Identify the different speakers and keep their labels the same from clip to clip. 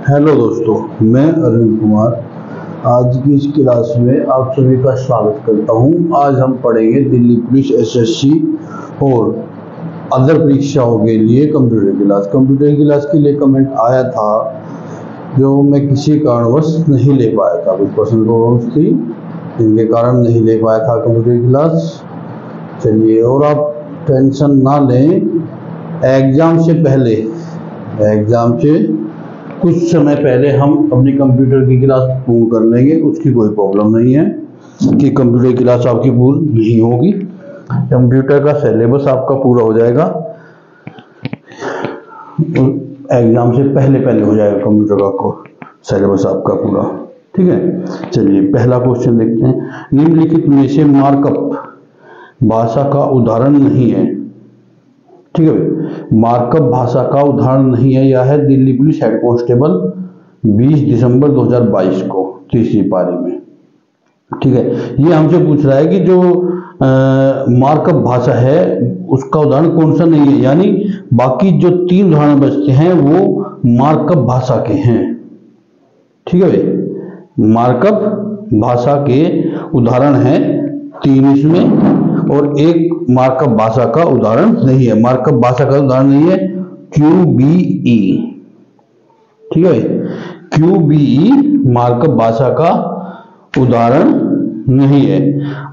Speaker 1: Hello दोस्तों, मैं अरविंद कुमार। आज की इस क्लास में आप सभी का स्वागत करता हूं। आज हम पढ़ेंगे दिल्ली पुलिस एसएससी और अदर परीक्षाओं के लिए कंप्यूटर क्लास। कंप्यूटर क्लास के लिए कमेंट आया था जो मैं किसी कारणवश नहीं ले पाया था, कुछ पर्सनल प्रॉब्लम्स थी जिनके कारण नहीं ले पाया था कंप्यूटर क्लास। चलिए, और आप टेंशन ना लें, एग्ज़ाम से कुछ समय पहले हम अपनी कंप्यूटर की क्लास पूर्ण कर लेंगे। उसकी कोई प्रॉब्लम नहीं है कि कंप्यूटर क्लास आपकी पूर्ण नहीं होगी। कंप्यूटर का सिलेबस आपका पूरा हो जाएगा, एग्जाम से पहले हो जाएगा कंप्यूटर का सिलेबस आपका पूरा। ठीक है, चलिए पहला क्वेश्चन देखते हैं। निम्नलिखित में से मार्कअप भाषा का उदाहरण नहीं है। ठीक है, मार्कअप भाषा का उदाहरण नहीं है। यह है दिल्ली पुलिस हेड कांस्टेबल 20 दिसंबर 2022 को तीसरी पारी में। ठीक है, ये हमसे पूछ रहा है कि जो मार्कअप भाषा है उसका उदाहरण कौन सा नहीं है, यानी बाकी जो 3 उदाहरण बचते हैं वो मार्कअप भाषा के हैं। ठीक है भाई, मार्कअप भाषा के उदाहरण है 3 इसमें, और एक मार्कअप भाषा का उदाहरण नहीं है। मार्कअप भाषा का उदाहरण नहीं है QBE। ठीक है, QBE मार्कअप भाषा का उदाहरण नहीं है।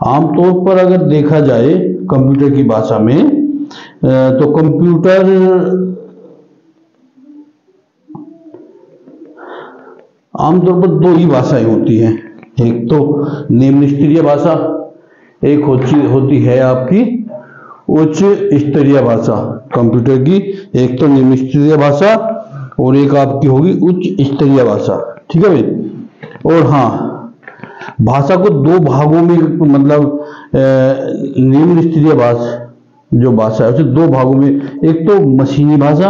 Speaker 1: आमतौर पर अगर देखा जाए कंप्यूटर की भाषा में, तो कंप्यूटर आमतौर पर 2 ही भाषाएं होती हैं। एक तो निम्न स्तरीय भाषा, एक होती है आपकी उच्च स्तरीय भाषा कंप्यूटर की। एक तो निम्न स्तरीय भाषा और एक आपकी होगी उच्च स्तरीय भाषा। ठीक है भाई। और हाँ, भाषा को 2 भागों में, मतलब निम्न स्तरीय भाषा जो भाषा है उसे 2 भागों में, एक तो मशीनी भाषा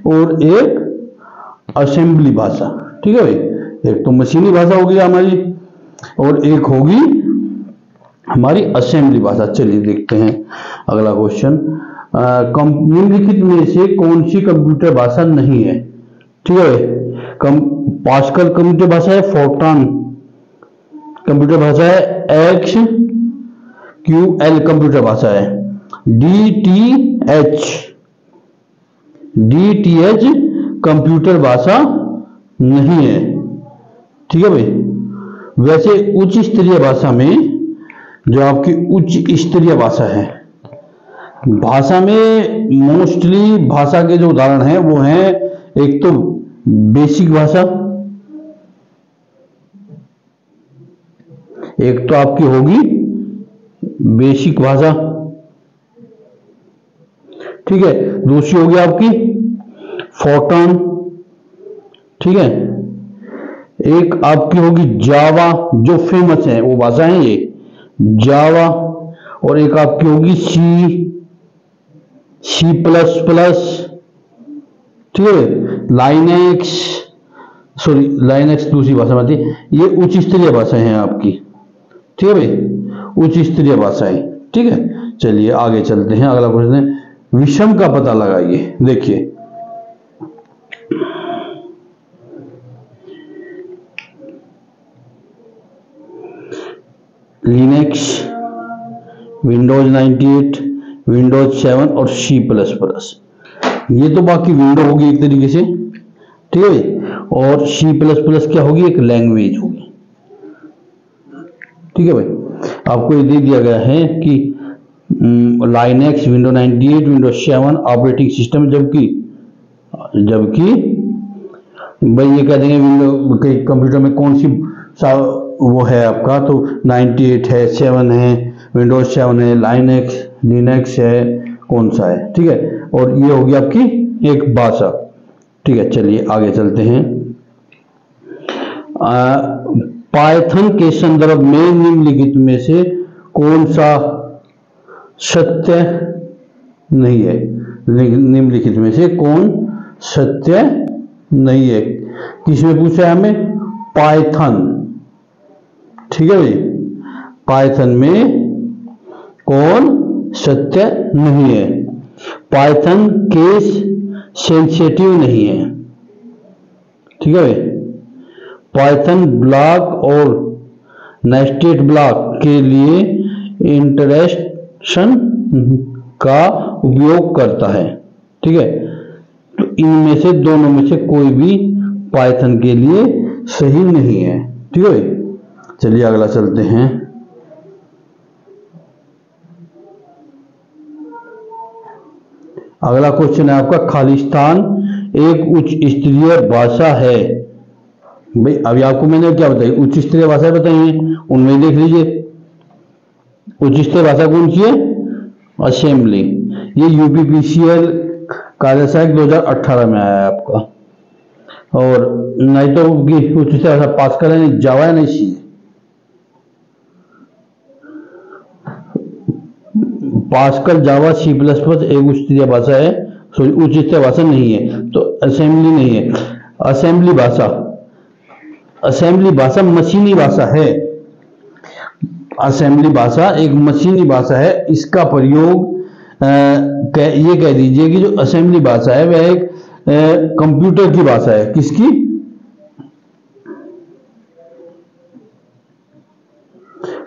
Speaker 1: और एक असेंबली भाषा। ठीक है भाई, एक तो मशीनी भाषा होगी हमारी और एक होगी हमारी असेंबली भाषा। चलिए देखते हैं अगला क्वेश्चन। निम्नलिखित में से कौन सी कंप्यूटर भाषा नहीं है? ठीक है, पास्कल कंप्यूटर भाषा है, फोर्ट्रान कंप्यूटर भाषा है, XQL कंप्यूटर भाषा है, DTH कंप्यूटर भाषा नहीं है। ठीक है भाई। वैसे उच्च स्तरीय भाषा में, जो आपकी उच्च स्तरीय भाषा है, भाषा में मोस्टली भाषा के जो उदाहरण हैं वो हैं, एक तो बेसिक भाषा, एक तो आपकी होगी बेसिक भाषा। ठीक है, दूसरी होगी आपकी फोर्ट्रान। ठीक है, एक आपकी होगी जावा, जो फेमस है वो भाषा है ये जावा, और एक आपकी होगी C++। ठीक है, लाइनेक्स दूसरी भाषा में आती है। ये उच्च स्तरीय भाषाएं हैं आपकी। ठीक है भाई, उच्च स्तरीय भाषाएं। ठीक है, चलिए आगे चलते हैं। अगला क्वेश्चन है, विषम का पता लगाइए। देखिए, लिनक्स, विंडोज 98, विंडोज 7 और C++। ये तो बाकी विंडो होगी एक तरीके से। ठीक है, और C++ क्या होगी? एक लैंग्वेज होगी। ठीक है भाई, आपको ये दे दिया गया है कि Linux, window 98, Windows 7 operating system, जबकि भाई ये कह देंगे विंडो के कंप्यूटर में कौन सी वो है आपका, तो 98 है, 7 है, विंडोज 7 है, लिनक्स है, कौन सा है? ठीक है, और ये होगी आपकी एक भाषा। ठीक है, चलिए आगे चलते हैं। पाइथन के संदर्भ में निम्नलिखित में से कौन सा सत्य नहीं है? निम्नलिखित में से कौन सत्य नहीं है? किसमें पूछा है हमें? पाइथन। ठीक है भाई, पाइथन में कौन सत्य नहीं है? पाइथन केस सेंसिटिव नहीं है। ठीक है भाई। पाइथन ब्लॉक और नेस्टेड ब्लॉक के लिए इंटरेक्शन का उपयोग करता है। ठीक है, तो इनमें से दोनों में से कोई भी पाइथन के लिए सही नहीं है। ठीक है भाई, चलिए अगला चलते हैं। अगला क्वेश्चन है आपका, खालिस्तान एक उच्च स्तरीय भाषा है। भाई अभी आपको मैंने क्या बताई, उच्च स्तरीय भाषा बताई है, उनमें देख लीजिए उच्च स्तरीय भाषा कौन सी है, असेंबली। ये यूपीपीसीएल कार्यशाला 2018 में आया है आपका। और नहीं तो उच्च स्तरीय भाषा पास्कल है, जावा है, नहीं सी। पास्कल, जावा, सी प्लस प्लस एक उच्च स्तरीय भाषा है, सॉरी उच्च स्तरीय भाषा नहीं है, तो असेंबली नहीं है। असेंबली भाषा मशीनी भाषा है। असेंबली भाषा एक मशीनी भाषा है। इसका प्रयोग ये कह दीजिए कि जो असेंबली भाषा है वह एक कंप्यूटर की भाषा है। किसकी,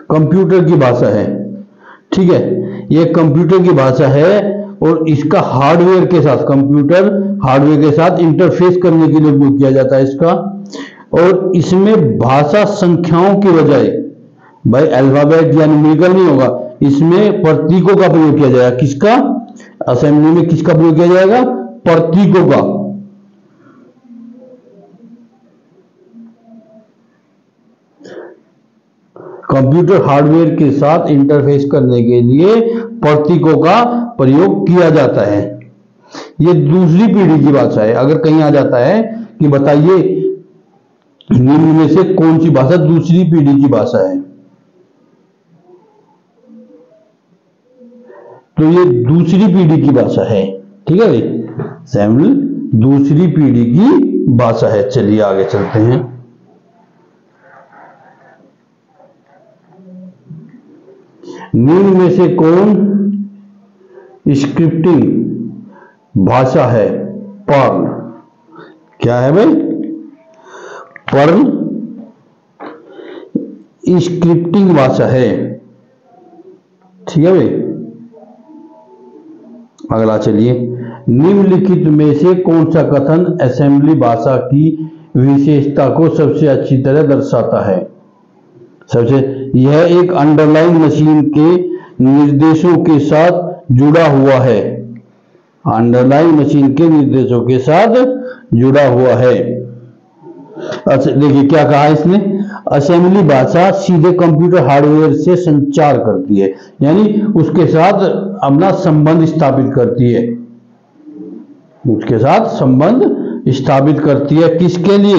Speaker 1: कंप्यूटर की भाषा है। ठीक है, ये कंप्यूटर की भाषा है और इसका हार्डवेयर के साथ, कंप्यूटर हार्डवेयर के साथ इंटरफेस करने के लिए उपयोग किया जाता है इसका। और इसमें भाषा संख्याओं की बजाय, भाई अल्फाबेट या न्यूमेरिकल नहीं होगा, इसमें प्रतीकों का प्रयोग किया जाएगा। किसका, असेंबली में किसका प्रयोग किया जाएगा, प्रतीकों का। कंप्यूटर हार्डवेयर के साथ इंटरफेस करने के लिए प्रतीकों का प्रयोग किया जाता है। ये दूसरी पीढ़ी की भाषा है। अगर कहीं आ जाता है कि बताइए निम्न में से कौन सी भाषा दूसरी पीढ़ी की भाषा है, तो ये दूसरी पीढ़ी की भाषा है। ठीक है भाई, असेंबली दूसरी पीढ़ी की भाषा है। चलिए आगे चलते हैं। निम्न में से कौन स्क्रिप्टिंग भाषा है, पर्ल। क्या है भाई, पर्ल स्क्रिप्टिंग भाषा है। ठीक है भाई, अगला चलिए। निम्नलिखित में से कौन सा कथन असेंबली भाषा की विशेषता को सबसे अच्छी तरह दर्शाता है। सबसे, यह एक अंडरलाइन मशीन के निर्देशों के साथ जुड़ा हुआ है। अंडरलाइन मशीन के निर्देशों के साथ जुड़ा हुआ है। अच्छा देखिए क्या कहा इसने, असेंबली भाषा सीधे कंप्यूटर हार्डवेयर से संचार करती है, यानी उसके साथ अपना संबंध स्थापित करती है। उसके साथ संबंध स्थापित करती है किसके लिए,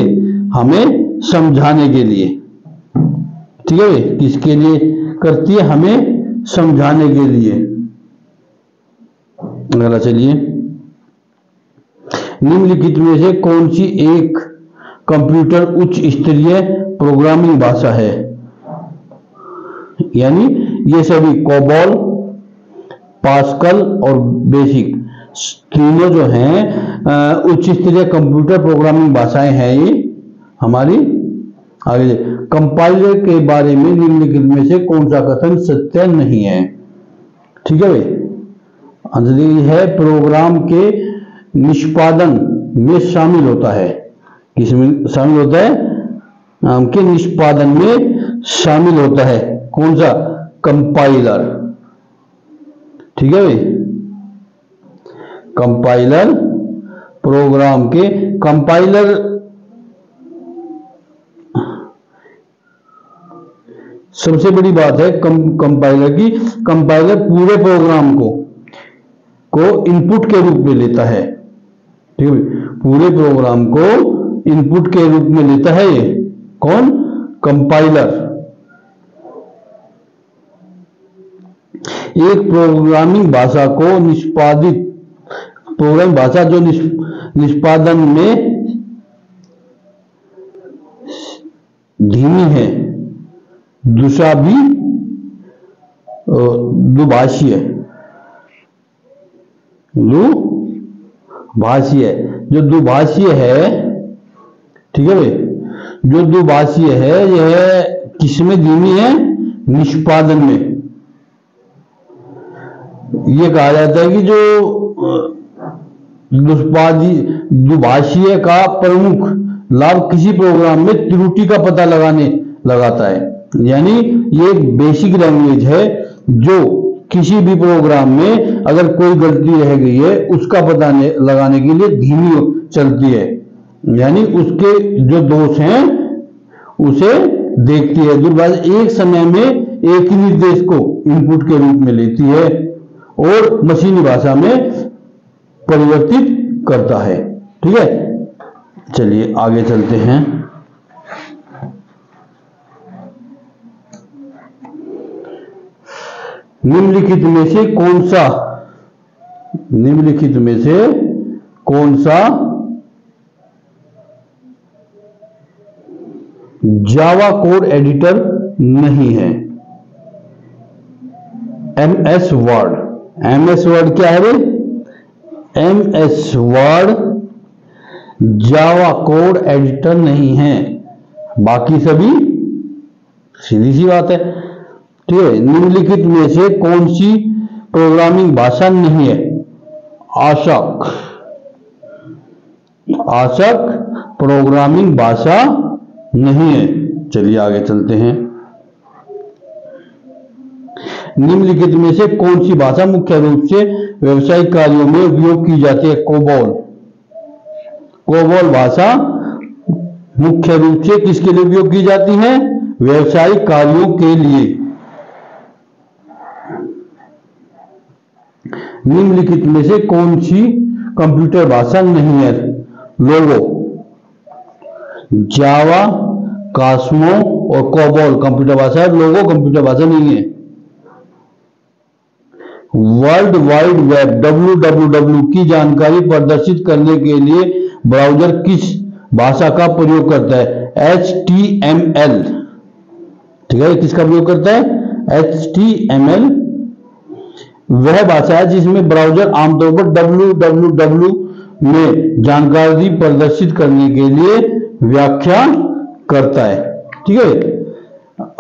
Speaker 1: हमें समझाने के लिए। ठीक है, किसके लिए करती है, हमें समझाने के लिए। अगला चलिए। निम्नलिखित में से कौन सी एक कंप्यूटर उच्च स्तरीय प्रोग्रामिंग भाषा है। यानी ये सभी कोबॉल, पास्कल और बेसिक तीनों जो हैं उच्च स्तरीय कंप्यूटर प्रोग्रामिंग भाषाएं हैं ये हमारी। आगे कंपाइलर के बारे में निम्नलिखित में से कौन सा कथन सत्य नहीं है। ठीक है भाई, आंसर है प्रोग्राम के निष्पादन में शामिल होता है। किसमें शामिल होता है, नाम के निष्पादन में शामिल होता है। कौन सा, कंपाइलर। ठीक है भाई, कंपाइलर प्रोग्राम के, कंपाइलर सबसे बड़ी बात है कंपाइलर की, कंपाइलर पूरे प्रोग्राम को इनपुट के रूप में लेता है। ठीक है, पूरे प्रोग्राम को इनपुट के रूप में लेता है ये कौन, कंपाइलर। एक प्रोग्रामिंग भाषा को निष्पादित, प्रोग्रामिंग भाषा जो निष्पादन में धीमी है, दूसरा भी दुभाषीय, जो दुभाषीय है। ठीक है भाई। जो द्विभाषीय है यह किसमें धीमी है? निष्पादन में। ये कहा जाता है कि जो द्विभाषीय का प्रमुख लाभ किसी प्रोग्राम में त्रुटि का पता लगाता है। यानी ये एक बेसिक लैंग्वेज है जो किसी भी प्रोग्राम में अगर कोई गलती रह गई है उसका पता लगाने के लिए धीमी चलती है, यानी उसके जो दोष हैं उसे देखती है। दूरभाष एक समय में एक ही निर्देश को इनपुट के रूप में लेती है और मशीनी भाषा में परिवर्तित करता है। ठीक है, चलिए आगे चलते हैं। निम्नलिखित में से कौन सा जावा कोड एडिटर नहीं है? MS word. MS वर्ड क्या है भाई? MS word Java code editor नहीं है, बाकी सभी सीधी सी बात है। ठीक है, निम्नलिखित में से कौन सी प्रोग्रामिंग भाषा नहीं है? आशक प्रोग्रामिंग भाषा नहीं है। चलिए आगे चलते हैं। निम्नलिखित में से कौन सी भाषा मुख्य रूप से व्यावसायिक कार्यों में उपयोग की जाती है? कोबोल भाषा मुख्य रूप से किसके लिए उपयोग की जाती है? व्यावसायिक कार्यों के लिए। निम्नलिखित में से कौन सी कंप्यूटर भाषा नहीं है? लोगो, जावा, कास्मो और कोबोल कंप्यूटर भाषा है, लोगो कंप्यूटर भाषा नहीं है। वर्ल्ड वाइड वेब WWW की जानकारी प्रदर्शित करने के लिए ब्राउज़र किस भाषा का प्रयोग करता है? HTML। ठीक है, किसका प्रयोग करता है? HTML वह भाषा है जिसमें ब्राउज़र आमतौर पर WWW में जानकारी प्रदर्शित करने के लिए व्याख्या करता है। ठीक है,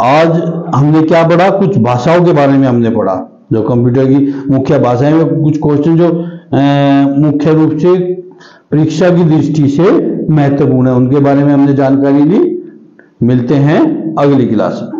Speaker 1: आज हमने क्या पढ़ा? कुछ भाषाओं के बारे में हमने पढ़ा, जो कंप्यूटर की मुख्य भाषाएं में कुछ क्वेश्चन जो मुख्य रूप से परीक्षा की दृष्टि से महत्वपूर्ण है उनके बारे में हमने जानकारी ली। मिलते हैं अगली क्लास में।